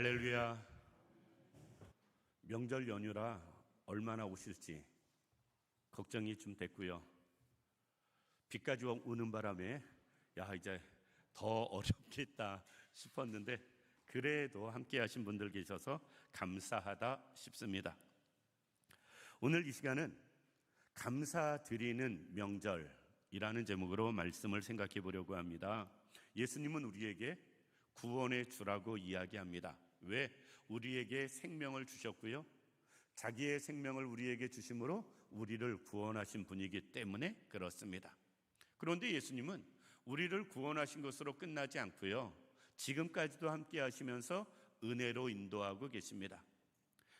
할렐루야. 명절 연휴라 얼마나 오실지 걱정이 좀 됐고요. 비까지 오는 바람에 이제 더 어렵겠다 싶었는데 그래도 함께 하신 분들 계셔서 감사하다 싶습니다. 오늘 이 시간은 감사드리는 명절이라는 제목으로 말씀을 생각해 보려고 합니다. 예수님은 우리에게 구원의 주라고 이야기합니다. 왜? 우리에게 생명을 주셨고요, 자기의 생명을 우리에게 주심으로 우리를 구원하신 분이기 때문에 그렇습니다. 그런데 예수님은 우리를 구원하신 것으로 끝나지 않고요, 지금까지도 함께 하시면서 은혜로 인도하고 계십니다.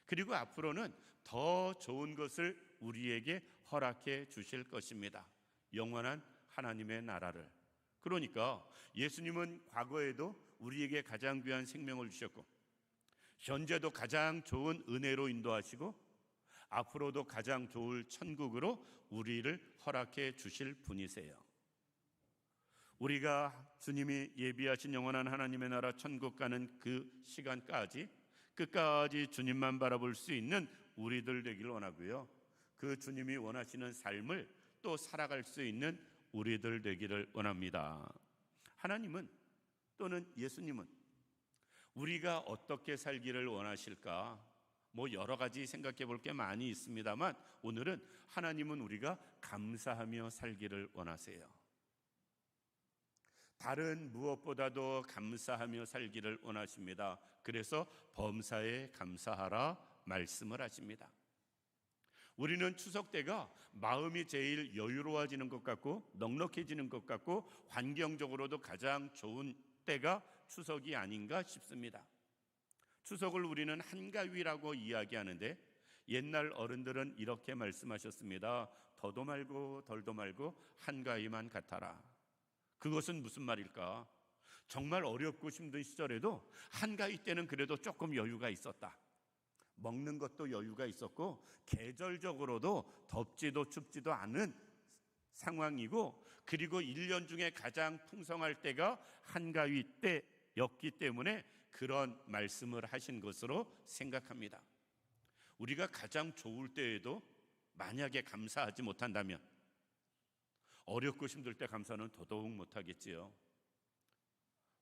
그리고 앞으로는 더 좋은 것을 우리에게 허락해 주실 것입니다. 영원한 하나님의 나라를. 그러니까 예수님은 과거에도 우리에게 가장 귀한 생명을 주셨고, 현재도 가장 좋은 은혜로 인도하시고, 앞으로도 가장 좋을 천국으로 우리를 허락해 주실 분이세요. 우리가 주님이 예비하신 영원한 하나님의 나라 천국 가는 그 시간까지 끝까지 주님만 바라볼 수 있는 우리들 되기를 원하고요, 그 주님이 원하시는 삶을 또 살아갈 수 있는 우리들 되기를 원합니다. 하나님은 또는 예수님은 우리가 어떻게 살기를 원하실까? 여러 가지 생각해 볼 게 많이 있습니다만, 오늘은 하나님은 우리가 감사하며 살기를 원하세요. 다른 무엇보다도 감사하며 살기를 원하십니다. 그래서 범사에 감사하라 말씀을 하십니다. 우리는 추석 때가 마음이 제일 여유로워지는 것 같고 넉넉해지는 것 같고 환경적으로도 가장 좋은 때가 추석이 아닌가 싶습니다. 추석을 우리는 한가위라고 이야기하는데, 옛날 어른들은 이렇게 말씀하셨습니다. 더도 말고 덜도 말고 한가위만 같아라. 그것은 무슨 말일까? 정말 어렵고 힘든 시절에도 한가위 때는 그래도 조금 여유가 있었다. 먹는 것도 여유가 있었고 계절적으로도 덥지도 춥지도 않은 상황이고, 그리고 1년 중에 가장 풍성할 때가 한가위 때였기 때문에 그런 말씀을 하신 것으로 생각합니다. 우리가 가장 좋을 때에도 만약에 감사하지 못한다면 어렵고 힘들 때 감사는 더더욱 못하겠지요.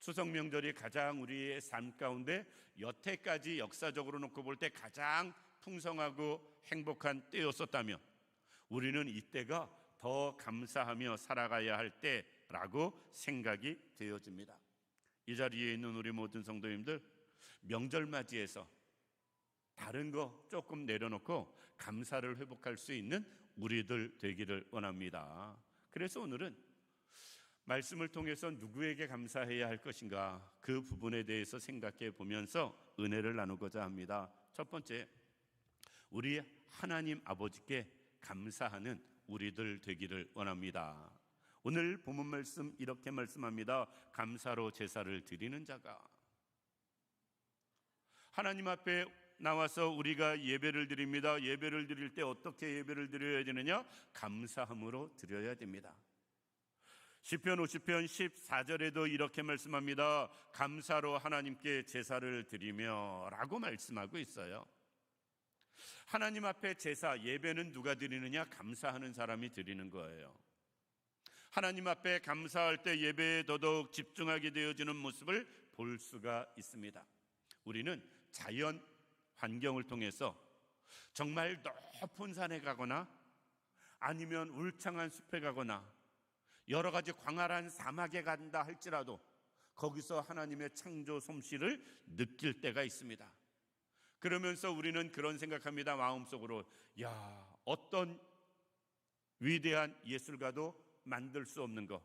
추석 명절이 가장 우리의 삶 가운데 여태까지 역사적으로 놓고 볼 때 가장 풍성하고 행복한 때였었다면, 우리는 이때가 더 감사하며 살아가야 할 때라고 생각이 되어집니다. 이 자리에 있는 우리 모든 성도님들, 명절 맞이해서 다른 거 조금 내려놓고 감사를 회복할 수 있는 우리들 되기를 원합니다. 그래서 오늘은 말씀을 통해서 누구에게 감사해야 할 것인가, 그 부분에 대해서 생각해 보면서 은혜를 나누고자 합니다. 첫 번째, 우리 하나님 아버지께 감사하는 우리들 되기를 원합니다. 오늘 본문 말씀 이렇게 말씀합니다. 감사로 제사를 드리는 자가. 하나님 앞에 나와서 우리가 예배를 드립니다. 예배를 드릴 때 어떻게 예배를 드려야 되느냐? 감사함으로 드려야 됩니다. 시편 50편 14절에도 이렇게 말씀합니다. 감사로 하나님께 제사를 드리며 라고 말씀하고 있어요. 하나님 앞에 제사, 예배는 누가 드리느냐? 감사하는 사람이 드리는 거예요. 하나님 앞에 감사할 때 예배에 더더욱 집중하게 되어지는 모습을 볼 수가 있습니다. 우리는 자연 환경을 통해서 정말 높은 산에 가거나 아니면 울창한 숲에 가거나 여러 가지 광활한 사막에 간다 할지라도 거기서 하나님의 창조 솜씨를 느낄 때가 있습니다. 그러면서 우리는 그런 생각합니다. 마음속으로, 어떤 위대한 예술가도 만들 수 없는 것,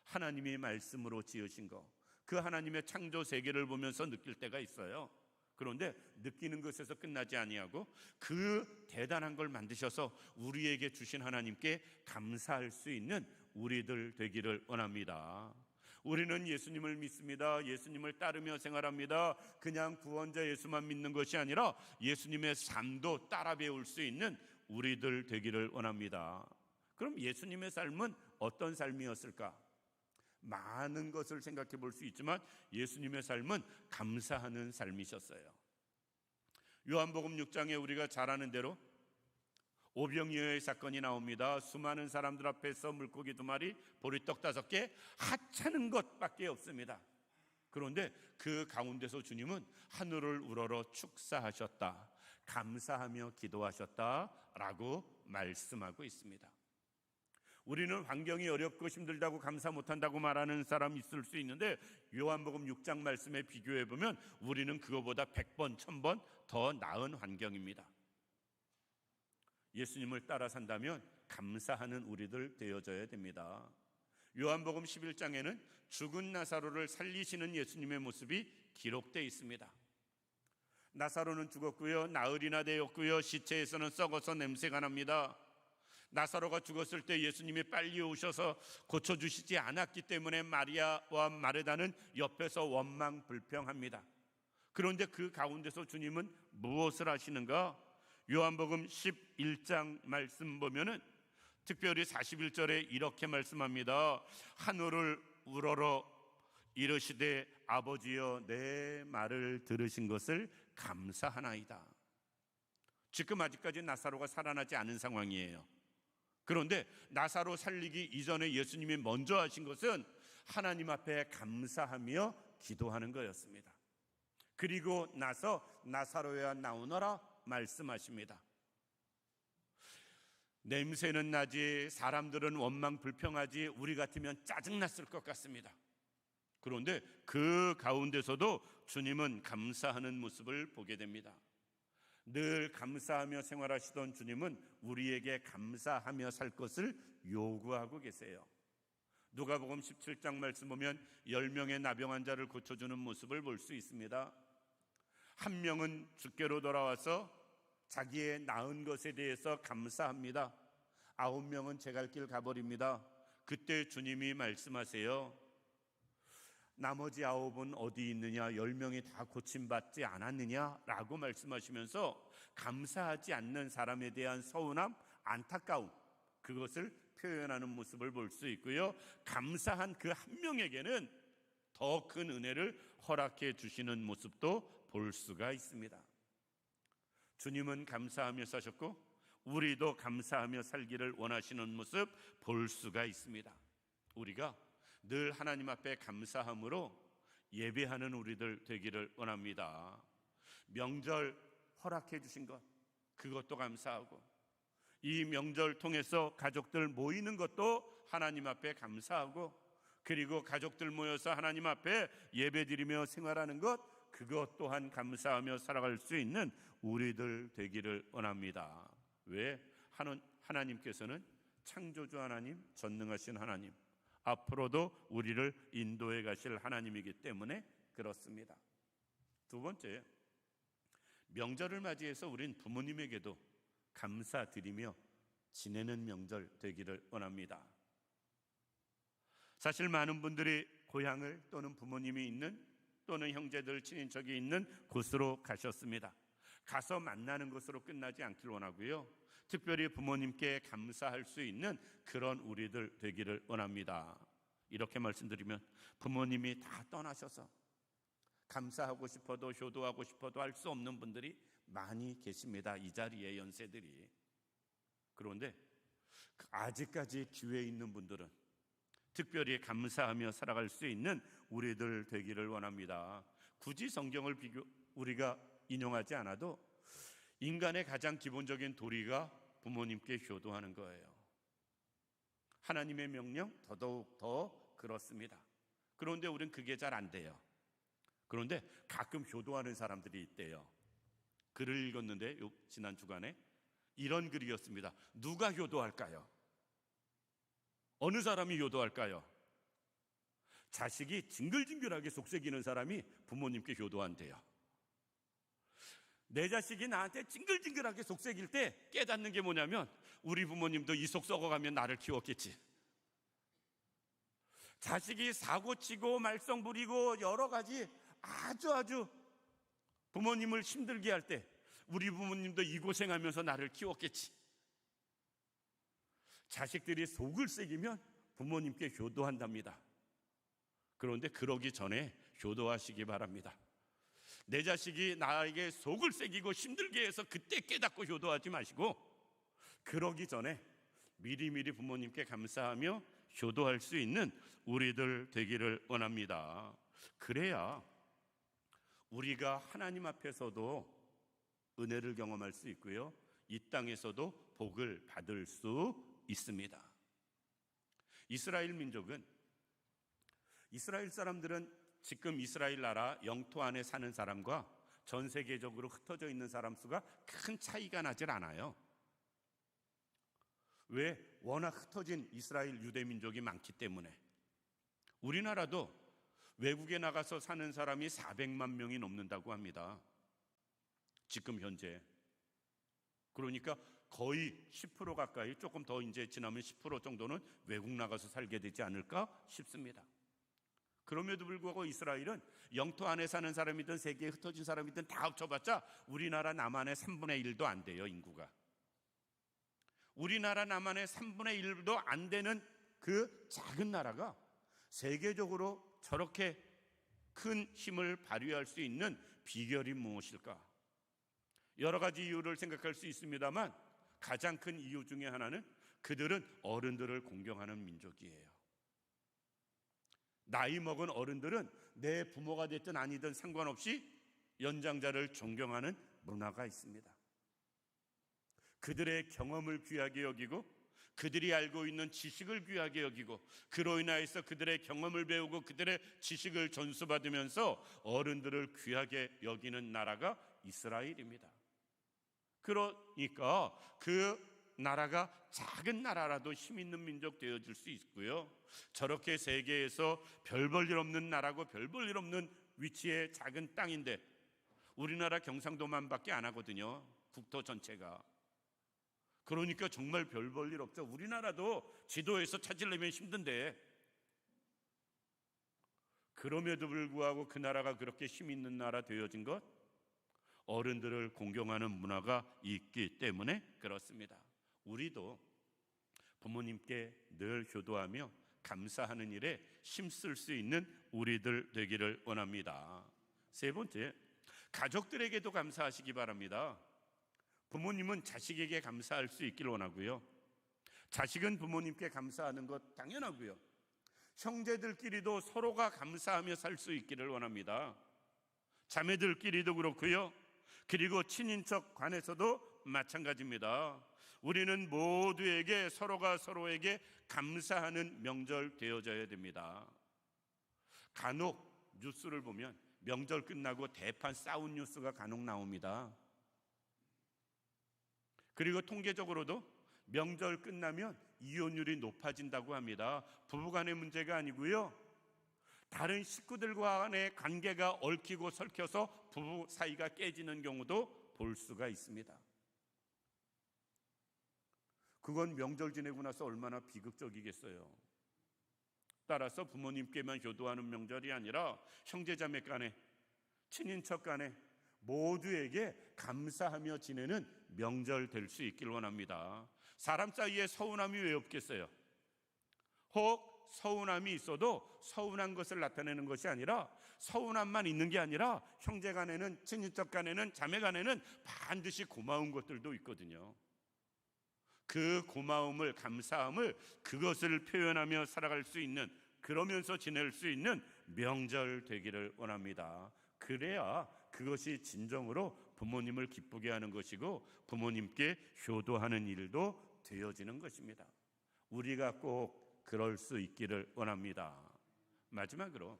하나님이 말씀으로 지으신 것, 그 하나님의 창조 세계를 보면서 느낄 때가 있어요. 그런데 느끼는 것에서 끝나지 아니하고 그 대단한 걸 만드셔서 우리에게 주신 하나님께 감사할 수 있는 우리들 되기를 원합니다. 우리는 예수님을 믿습니다. 예수님을 따르며 생활합니다. 그냥 구원자 예수만 믿는 것이 아니라 예수님의 삶도 따라 배울 수 있는 우리들 되기를 원합니다. 그럼 예수님의 삶은 어떤 삶이었을까? 많은 것을 생각해 볼 수 있지만 예수님의 삶은 감사하는 삶이셨어요. 요한복음 6장에 우리가 잘 아는 대로 오병이어의 사건이 나옵니다. 수많은 사람들 앞에서 물고기 2마리, 보리떡 5개, 하찮은 것밖에 없습니다. 그런데 그 가운데서 주님은 하늘을 우러러 축사하셨다, 감사하며 기도하셨다라고 말씀하고 있습니다. 우리는 환경이 어렵고 힘들다고 감사 못한다고 말하는 사람이 있을 수 있는데 요한복음 6장 말씀에 비교해 보면 우리는 그거보다 100번, 1000번 더 나은 환경입니다. 예수님을 따라 산다면 감사하는 우리들 되어져야 됩니다. 요한복음 11장에는 죽은 나사로를 살리시는 예수님의 모습이 기록되어 있습니다. 나사로는 죽었고요, 나흘이나 되었고요, 시체에서는 썩어서 냄새가 납니다. 나사로가 죽었을 때 예수님이 빨리 오셔서 고쳐주시지 않았기 때문에 마리아와 마르다는 옆에서 원망불평합니다. 그런데 그 가운데서 주님은 무엇을 하시는가? 요한복음 11장 말씀 보면은 특별히 41절에 이렇게 말씀합니다. 하늘을 우러러 이르시되 아버지여 내 말을 들으신 것을 감사하나이다. 지금 아직까지 나사로가 살아나지 않은 상황이에요. 그런데 나사로 살리기 이전에 예수님이 먼저 하신 것은 하나님 앞에 감사하며 기도하는 거였습니다. 그리고 나서 나사로야 나오너라 말씀하십니다. 냄새는 나지, 사람들은 원망불평하지, 우리 같으면 짜증났을 것 같습니다. 그런데 그 가운데서도 주님은 감사하는 모습을 보게 됩니다. 늘 감사하며 생활하시던 주님은 우리에게 감사하며 살 것을 요구하고 계세요. 누가복음 17장 말씀 보면 10명의 나병 환자를 고쳐주는 모습을 볼 수 있습니다. 한 명은 주께로 돌아와서 자기의 나은 것에 대해서 감사합니다. 9명은 제 갈 길 가버립니다. 그때 주님이 말씀하세요. 나머지 9은 어디 있느냐? 10명이 다 고침받지 않았느냐? 라고 말씀하시면서 감사하지 않는 사람에 대한 서운함, 안타까움, 그것을 표현하는 모습을 볼 수 있고요. 감사한 그 한 명에게는 더 큰 은혜를 허락해 주시는 모습도 볼 수가 있습니다. 주님은 감사하며 사셨고 우리도 감사하며 살기를 원하시는 모습 볼 수가 있습니다. 우리가 늘 하나님 앞에 감사함으로 예배하는 우리들 되기를 원합니다. 명절 허락해 주신 것, 그것도 감사하고 이 명절 통해서 가족들 모이는 것도 하나님 앞에 감사하고 그리고 가족들 모여서 하나님 앞에 예배드리며 생활하는 것, 그것 또한 감사하며 살아갈 수 있는 우리들 되기를 원합니다. 왜? 하나님께서는 창조주 하나님, 전능하신 하나님, 앞으로도 우리를 인도해 가실 하나님이기 때문에 그렇습니다. 두 번째, 명절을 맞이해서 우린 부모님에게도 감사드리며 지내는 명절 되기를 원합니다. 사실 많은 분들이 고향을 또는 부모님이 있는 또는 형제들, 친인척이 있는 곳으로 가셨습니다. 가서 만나는 것으로 끝나지 않길 원하고요. 특별히 부모님께 감사할 수 있는 그런 우리들 되기를 원합니다. 이렇게 말씀드리면 부모님이 다 떠나셔서 감사하고 싶어도 효도하고 싶어도 할 수 없는 분들이 많이 계십니다. 이 자리에 연세들이. 그런데 아직까지 기회에 있는 분들은 특별히 감사하며 살아갈 수 있는 우리들 되기를 원합니다. 굳이 성경을 우리가 인용하지 않아도 인간의 가장 기본적인 도리가 부모님께 효도하는 거예요. 하나님의 명령 더더욱 더 그렇습니다. 그런데 우리는 그게 잘 안 돼요. 그런데 가끔 효도하는 사람들이 있대요. 글을 읽었는데 지난 주간에 이런 글이었습니다. 누가 효도할까요? 어느 사람이 효도할까요? 자식이 징글징글하게 속삭이는 사람이 부모님께 효도한대요. 내 자식이 나한테 징글징글하게 속삭일 때 깨닫는 게 뭐냐면 우리 부모님도 이 속 썩어가면 나를 키웠겠지. 자식이 사고치고 말썽 부리고 여러 가지 아주 부모님을 힘들게 할 때 우리 부모님도 이 고생하면서 나를 키웠겠지. 자식들이 속을 새기면 부모님께 효도한답니다. 그런데 그러기 전에 효도하시기 바랍니다. 내 자식이 나에게 속을 새기고 힘들게 해서 그때 깨닫고 효도하지 마시고, 그러기 전에 미리미리 부모님께 감사하며 효도할 수 있는 우리들 되기를 원합니다. 그래야 우리가 하나님 앞에서도 은혜를 경험할 수 있고요, 이 땅에서도 복을 받을 수 있습니다. 이스라엘 민족은, 이스라엘 사람들은 지금 이스라엘 나라 영토 안에 사는 사람과 전 세계적으로 흩어져 있는 사람 수가 큰 차이가 나질 않아요. 왜? 워낙 흩어진 이스라엘 유대 민족이 많기 때문에. 우리나라도 외국에 나가서 사는 사람이 400만 명이 넘는다고 합니다, 지금 현재. 그러니까 거의 10% 가까이, 조금 더 이제 지나면 10% 정도는 외국 나가서 살게 되지 않을까 싶습니다. 그럼에도 불구하고 이스라엘은 영토 안에 사는 사람이든 세계에 흩어진 사람이든 다 합쳐봤자 우리나라 남한의 3분의 1도 안 돼요, 인구가. 우리나라 남한의 3분의 1도 안 되는 그 작은 나라가 세계적으로 저렇게 큰 힘을 발휘할 수 있는 비결이 무엇일까? 여러 가지 이유를 생각할 수 있습니다만 가장 큰 이유 중에 하나는 그들은 어른들을 공경하는 민족이에요. 나이 먹은 어른들은 내 부모가 됐든 아니든 상관없이 연장자를 존경하는 문화가 있습니다. 그들의 경험을 귀하게 여기고 그들이 알고 있는 지식을 귀하게 여기고, 그로 인하여서 그들의 경험을 배우고 그들의 지식을 전수받으면서 어른들을 귀하게 여기는 나라가 이스라엘입니다. 그러니까 그 나라가 작은 나라라도 힘 있는 민족 되어질 수 있고요, 저렇게 세계에서 별 볼 일 없는 나라고 별 볼 일 없는 위치의 작은 땅인데, 우리나라 경상도만 밖에 안 하거든요, 국토 전체가. 그러니까 정말 별 볼 일 없죠. 우리나라도 지도에서 찾으려면 힘든데, 그럼에도 불구하고 그 나라가 그렇게 힘 있는 나라 되어진 것, 어른들을 공경하는 문화가 있기 때문에 그렇습니다. 우리도 부모님께 늘 효도하며 감사하는 일에 힘쓸 수 있는 우리들 되기를 원합니다. 세 번째, 가족들에게도 감사하시기 바랍니다. 부모님은 자식에게 감사할 수 있기를 원하고요, 자식은 부모님께 감사하는 것 당연하고요, 형제들끼리도 서로가 감사하며 살 수 있기를 원합니다. 자매들끼리도 그렇고요, 그리고 친인척 간에서도 마찬가지입니다. 우리는 모두에게, 서로가 서로에게 감사하는 명절 되어져야 됩니다. 간혹 뉴스를 보면 명절 끝나고 대판 싸운 뉴스가 간혹 나옵니다. 그리고 통계적으로도 명절 끝나면 이혼율이 높아진다고 합니다. 부부간의 문제가 아니고요, 다른 식구들과 간의 관계가 얽히고 설켜서 부부 사이가 깨지는 경우도 볼 수가 있습니다. 그건 명절 지내고 나서 얼마나 비극적이겠어요. 따라서 부모님께만 효도하는 명절이 아니라 형제자매 간에, 친인척 간에 모두에게 감사하며 지내는 명절 될 수 있길 원합니다. 사람 사이에 서운함이 왜 없겠어요? 혹 서운함이 있어도 서운한 것을 나타내는 것이 아니라, 서운함만 있는 게 아니라 형제 간에는, 친인척 간에는, 자매 간에는 반드시 고마운 것들도 있거든요. 그 고마움을, 감사함을, 그것을 표현하며 살아갈 수 있는, 그러면서 지낼 수 있는 명절 되기를 원합니다. 그래야 그것이 진정으로 부모님을 기쁘게 하는 것이고 부모님께 효도하는 일도 되어지는 것입니다. 우리가 꼭 그럴 수 있기를 원합니다. 마지막으로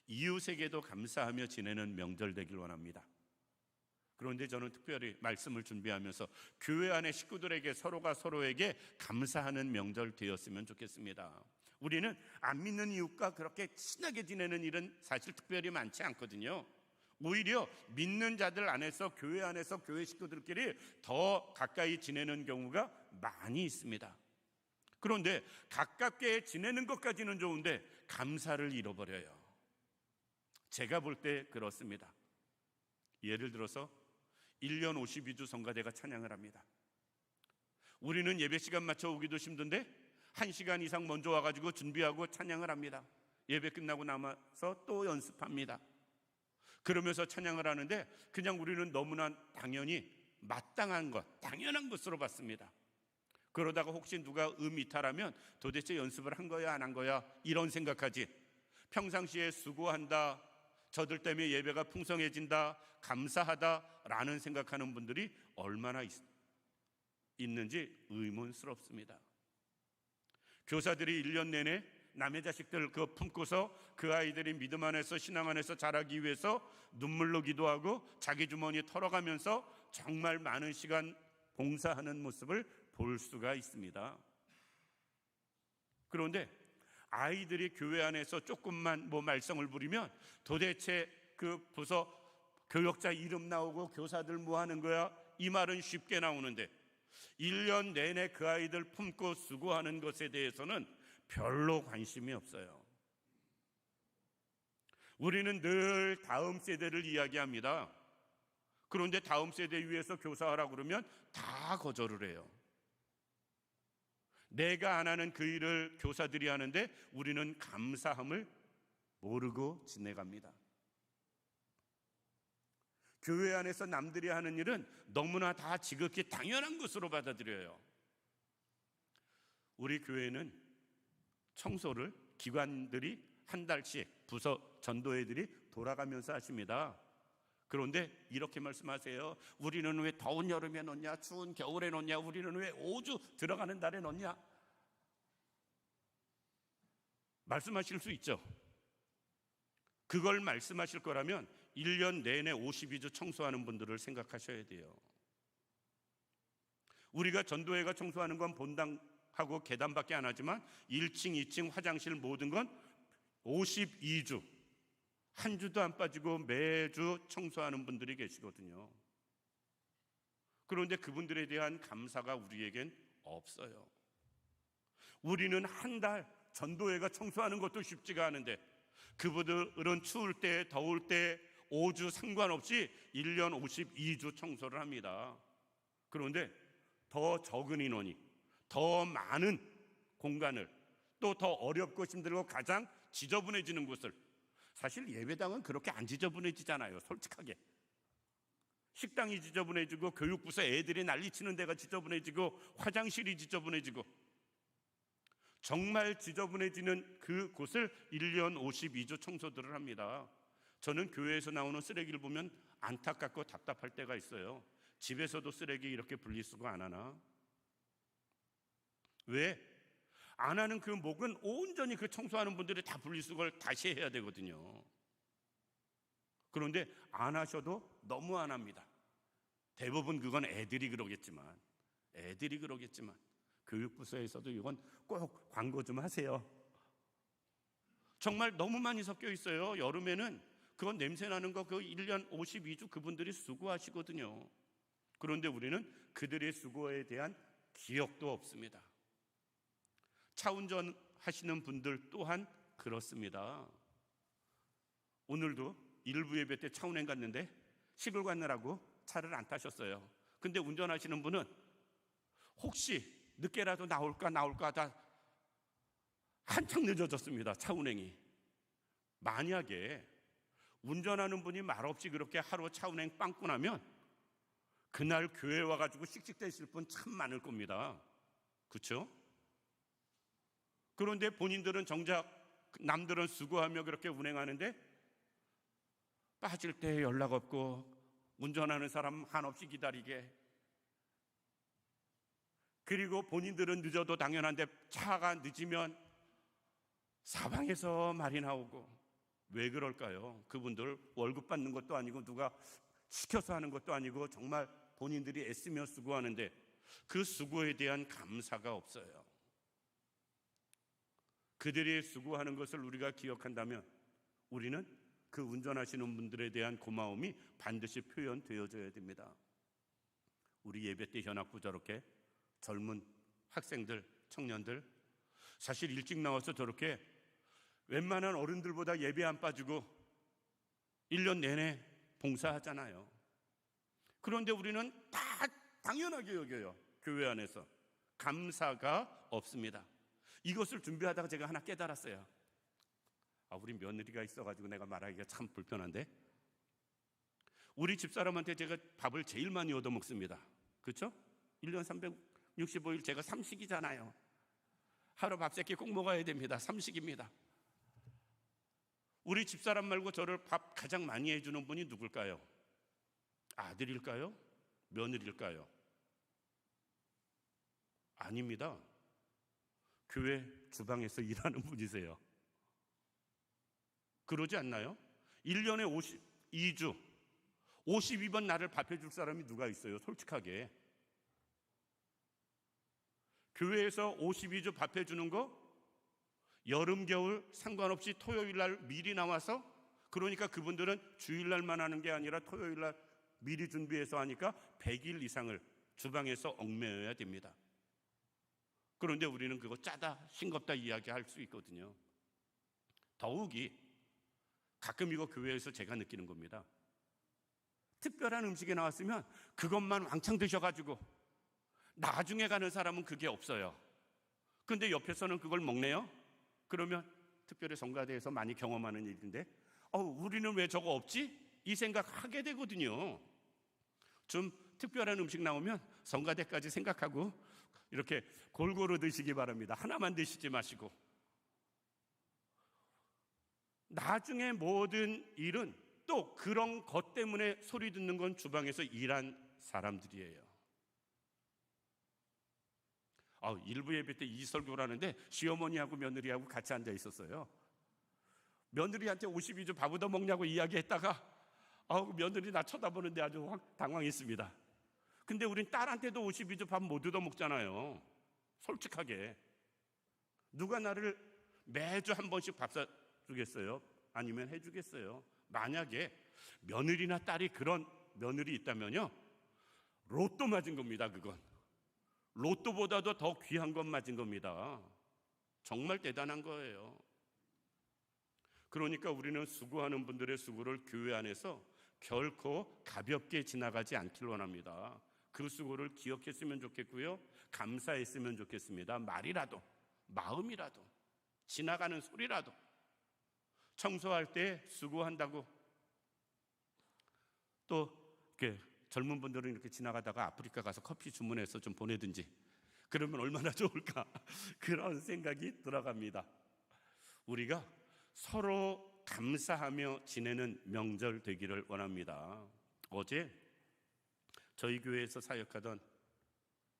이웃에게도 감사하며 지내는 명절 되길 원합니다. 그런데 저는 특별히 말씀을 준비하면서 교회 안의 식구들에게, 서로가 서로에게 감사하는 명절 되었으면 좋겠습니다. 우리는 안 믿는 이웃과 그렇게 친하게 지내는 일은 사실 특별히 많지 않거든요. 오히려 믿는 자들 안에서, 교회 안에서 교회 식구들끼리 더 가까이 지내는 경우가 많이 있습니다. 그런데 가깝게 지내는 것까지는 좋은데 감사를 잃어버려요. 제가 볼 때 그렇습니다. 예를 들어서 1년 52주 성가대가 찬양을 합니다. 우리는 예배 시간 맞춰 오기도 힘든데 1시간 이상 먼저 와가지고 준비하고 찬양을 합니다. 예배 끝나고 남아서 또 연습합니다. 그러면서 찬양을 하는데 그냥 우리는 너무나 당연히 마땅한 것, 당연한 것으로 봤습니다. 그러다가 혹시 누가 이탈하면 도대체 연습을 한 거야 안 한 거야 이런 생각하지, 평상시에 수고한다, 저들 때문에 예배가 풍성해진다, 감사하다라는 생각하는 분들이 얼마나 있는지 의문스럽습니다. 교사들이 1년 내내 남의 자식들 품고서 그 아이들이 믿음 안에서 신앙 안에서 자라기 위해서 눈물로 기도하고 자기 주머니 털어가면서 정말 많은 시간 봉사하는 모습을 볼 수가 있습니다. 그런데 아이들이 교회 안에서 조금만 말썽을 부리면 도대체 그 부서 교역자 이름 나오고 교사들 뭐 하는 거야, 이 말은 쉽게 나오는데 1년 내내 그 아이들 품고 수고하는 것에 대해서는 별로 관심이 없어요. 우리는 늘 다음 세대를 이야기합니다. 그런데 다음 세대 위해서 교사하라고 그러면 다 거절을 해요. 내가 안 하는 그 일을 교사들이 하는데 우리는 감사함을 모르고 지내갑니다. 교회 안에서 남들이 하는 일은 너무나 다 지극히 당연한 것으로 받아들여요. 우리 교회는 청소를 기관들이 한 달씩 부서 전도회들이 돌아가면서 하십니다. 그런데 이렇게 말씀하세요. 우리는 왜 더운 여름에 놓냐, 추운 겨울에 놓냐, 우리는 왜 5주 들어가는 달에 놓냐, 말씀하실 수 있죠. 그걸 말씀하실 거라면 1년 내내 52주 청소하는 분들을 생각하셔야 돼요. 우리가 전도회가 청소하는 건 본당하고 계단밖에 안 하지만 1층, 2층, 화장실 모든 건 52주, 한 주도 안 빠지고 매주 청소하는 분들이 계시거든요. 그런데 그분들에 대한 감사가 우리에겐 없어요. 우리는 한 달 전도회가 청소하는 것도 쉽지가 않은데 그분들은 추울 때 더울 때 5주 상관없이 1년 52주 청소를 합니다. 그런데 더 적은 인원이 더 많은 공간을, 또 더 어렵고 힘들고 가장 지저분해지는 곳을, 사실 예배당은 그렇게 안 지저분해지잖아요. 솔직하게 식당이 지저분해지고 교육부서 애들이 난리치는 데가 지저분해지고 화장실이 지저분해지고 정말 지저분해지는 그 곳을 1년 52주 청소들을 합니다. 저는 교회에서 나오는 쓰레기를 보면 안타깝고 답답할 때가 있어요. 집에서도 쓰레기 이렇게 분리수거 안 하나? 왜? 안 하는 그 목은 온전히 그 청소하는 분들이 다 분리수거를 다시 해야 되거든요. 그런데 안 하셔도 너무 안 합니다. 대부분 그건 애들이 그러겠지만 교육부서에서도 이건 꼭 광고 좀 하세요. 정말 너무 많이 섞여 있어요. 여름에는 그건 냄새 나는 거, 그 1년 52주 그분들이 수고하시거든요. 그런데 우리는 그들의 수고에 대한 기억도 없습니다. 차 운전하시는 분들 또한 그렇습니다. 오늘도 일부 예배 때 차 운행 갔는데 시골 가느라고 차를 안 타셨어요. 근데 운전하시는 분은 혹시 늦게라도 나올까 하다 한참 늦어졌습니다. 차 운행이. 만약에 운전하는 분이 말없이 그렇게 하루 차 운행 빵꾸 나면 그날 교회 와가지고 씩씩대실 분 참 많을 겁니다. 그렇죠? 그런데 본인들은 정작 남들은 수고하며 그렇게 운행하는데 빠질 때 연락 없고 운전하는 사람 한없이 기다리게, 그리고 본인들은 늦어도 당연한데 차가 늦으면 사방에서 말이 나오고. 왜 그럴까요? 그분들 월급 받는 것도 아니고 누가 시켜서 하는 것도 아니고 정말 본인들이 애쓰며 수고하는데 그 수고에 대한 감사가 없어요. 그들이 수고하는 것을 우리가 기억한다면 우리는 그 운전하시는 분들에 대한 고마움이 반드시 표현되어져야 됩니다. 우리 예배 때 현악부 저렇게 젊은 학생들, 청년들 사실 일찍 나와서 저렇게 웬만한 어른들보다 예배 안 빠지고 1년 내내 봉사하잖아요. 그런데 우리는 다 당연하게 여겨요. 교회 안에서 감사가 없습니다. 이것을 준비하다가 제가 하나 깨달았어요. 우리 며느리가 있어가지고 내가 말하기가 참 불편한데, 우리 집사람한테 제가 밥을 제일 많이 얻어먹습니다. 그렇죠? 1년 365일 제가 삼식이잖아요. 하루 밥 3끼 꼭 먹어야 됩니다. 삼식입니다. 우리 집사람 말고 저를 밥 가장 많이 해주는 분이 누굴까요? 아들일까요? 며느리일까요? 아닙니다. 교회 주방에서 일하는 분이세요. 그러지 않나요? 1년에 52주 52번 나를 밥해 줄 사람이 누가 있어요? 솔직하게. 교회에서 52주 밥해 주는 거 여름 겨울 상관없이 토요일 날 미리 나와서, 그러니까 그분들은 주일 날만 하는 게 아니라 토요일 날 미리 준비해서 하니까 100일 이상을 주방에서 얽매여야 됩니다. 그런데 우리는 그거 짜다 싱겁다 이야기할 수 있거든요. 더욱이 가끔 이거 교회에서 제가 느끼는 겁니다. 특별한 음식이 나왔으면 그것만 왕창 드셔가지고 나중에 가는 사람은 그게 없어요. 근데 옆에서는 그걸 먹네요. 그러면 특별히 성가대에서 많이 경험하는 일인데, 우리는 왜 저거 없지? 이 생각하게 되거든요. 좀 특별한 음식 나오면 성가대까지 생각하고 이렇게 골고루 드시기 바랍니다. 하나만 드시지 마시고. 나중에 모든 일은 또 그런 것 때문에 소리 듣는 건 주방에서 일한 사람들이에요. 일부 예배 때 이 설교를 하는데 시어머니하고 며느리하고 같이 앉아 있었어요. 며느리한테 52주 밥 얻어 먹냐고 이야기했다가 며느리 나 쳐다보는데 아주 당황했습니다. 근데 우린 딸한테도 52주 밥 못 얻어 먹잖아요. 솔직하게. 누가 나를 매주 한 번씩 밥 사주겠어요? 아니면 해주겠어요? 만약에 며느리나 딸이 그런 며느리 있다면요, 로또 맞은 겁니다. 그건 로또보다도 더 귀한 것 맞은 겁니다. 정말 대단한 거예요. 그러니까 우리는 수고하는 분들의 수고를 교회 안에서 결코 가볍게 지나가지 않길 원합니다. 그 수고를 기억했으면 좋겠고요, 감사했으면 좋겠습니다. 말이라도, 마음이라도, 지나가는 소리라도. 청소할 때 수고한다고 또 이렇게 젊은 분들은 이렇게 지나가다가 아프리카 가서 커피 주문해서 좀 보내든지 그러면 얼마나 좋을까 그런 생각이 들어갑니다. 우리가 서로 감사하며 지내는 명절 되기를 원합니다. 어제 저희 교회에서 사역하던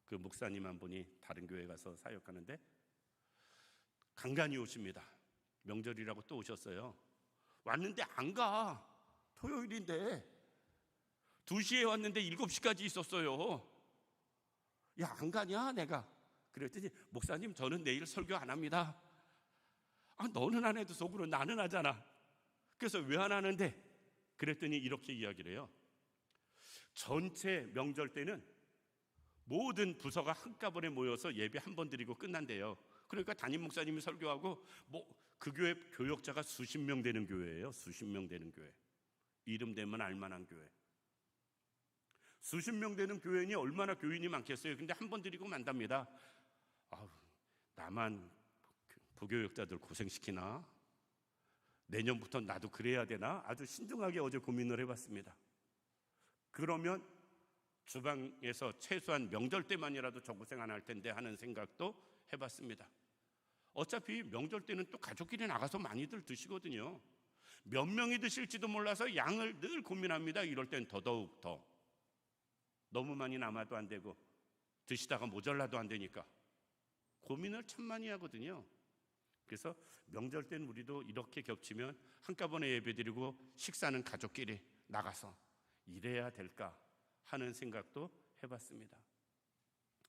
그 목사님 한 분이 다른 교회 가서 사역하는데 간간히 오십니다. 명절이라고 또 오셨어요. 왔는데 안 가. 토요일인데 2시에 왔는데 7시까지 있었어요. 야, 안 가냐 내가. 그랬더니 목사님 저는 내일 설교 안 합니다. 너는 안 해도 속으로 나는 하잖아. 그래서 왜 안 하는데? 그랬더니 이렇게 이야기를 해요. 전체 명절 때는 모든 부서가 한꺼번에 모여서 예배 한 번 드리고 끝난대요. 그러니까 담임 목사님이 설교하고 그 교회 교역자가 수십 명 되는 교회예요. 수십 명 되는 교회. 이름 되면 알만한 교회. 수십 명 되는 교회니 얼마나 교인이 많겠어요. 근데 한 번 드리고 만답니다. 나만 부교역자들 고생시키나? 내년부터 나도 그래야 되나? 아주 신중하게 어제 고민을 해봤습니다. 그러면 주방에서 최소한 명절 때만이라도 저 고생 안 할 텐데 하는 생각도 해봤습니다. 어차피 명절 때는 또 가족끼리 나가서 많이들 드시거든요. 몇 명이 드실지도 몰라서 양을 늘 고민합니다. 이럴 땐 더더욱 더. 너무 많이 남아도 안 되고 드시다가 모자라도 안 되니까 고민을 참 많이 하거든요. 그래서 명절 때는 우리도 이렇게 겹치면 한꺼번에 예배드리고 식사는 가족끼리 나가서 이래야 될까 하는 생각도 해봤습니다.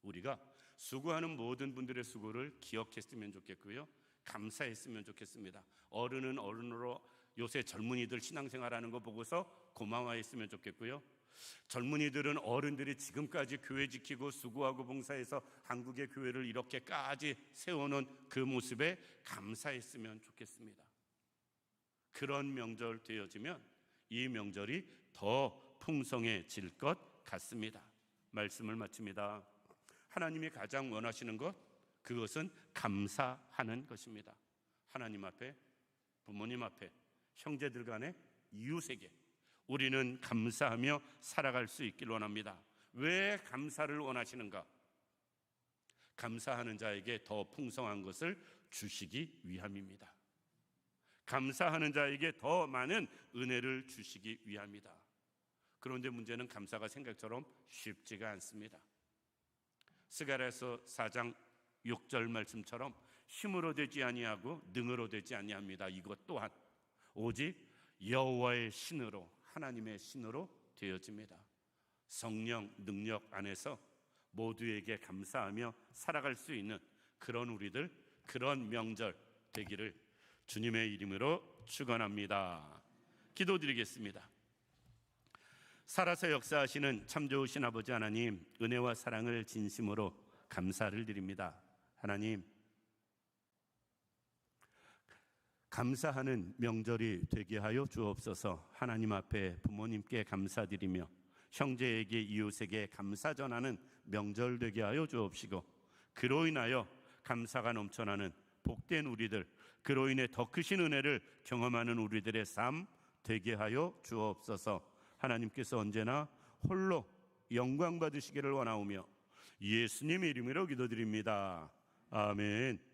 우리가 수고하는 모든 분들의 수고를 기억했으면 좋겠고요, 감사했으면 좋겠습니다. 어른은 어른으로 요새 젊은이들 신앙생활하는 거 보고서 고마워했으면 좋겠고요, 젊은이들은 어른들이 지금까지 교회 지키고 수고하고 봉사해서 한국의 교회를 이렇게까지 세워놓은 그 모습에 감사했으면 좋겠습니다. 그런 명절 되어지면 이 명절이 더 풍성해질 것 같습니다. 말씀을 마칩니다. 하나님이 가장 원하시는 것, 그것은 감사하는 것입니다. 하나님 앞에 부모님 앞에, 형제들 간에, 이웃에게 우리는 감사하며 살아갈 수 있길 원합니다. 왜 감사를 원하시는가? 감사하는 자에게 더 풍성한 것을 주시기 위함입니다. 감사하는 자에게 더 많은 은혜를 주시기 위함이다. 그런데 문제는 감사가 생각처럼 쉽지가 않습니다. 스가랴서 4장 6절 말씀처럼 힘으로 되지 아니하고 능으로 되지 아니합니다. 이것 또한 오직 여호와의 신으로, 하나님의 신으로 되어집니다. 성령 능력 안에서 모두에게 감사하며 살아갈 수 있는 그런 우리들, 그런 명절 되기를 주님의 이름으로 축원합니다. 기도드리겠습니다. 살아서 역사하시는 참 좋으신 아버지 하나님, 은혜와 사랑을 진심으로 감사를 드립니다. 하나님, 감사하는 명절이 되게 하여 주옵소서. 하나님 앞에 부모님께 감사드리며 형제에게, 이웃에게 감사 전하는 명절 되게 하여 주옵시고, 그로 인하여 감사가 넘쳐나는 복된 우리들, 그로 인해 더 크신 은혜를 경험하는 우리들의 삶 되게 하여 주옵소서. 하나님께서 언제나 홀로 영광 받으시기를 원하오며 예수님의 이름으로 기도드립니다. 아멘.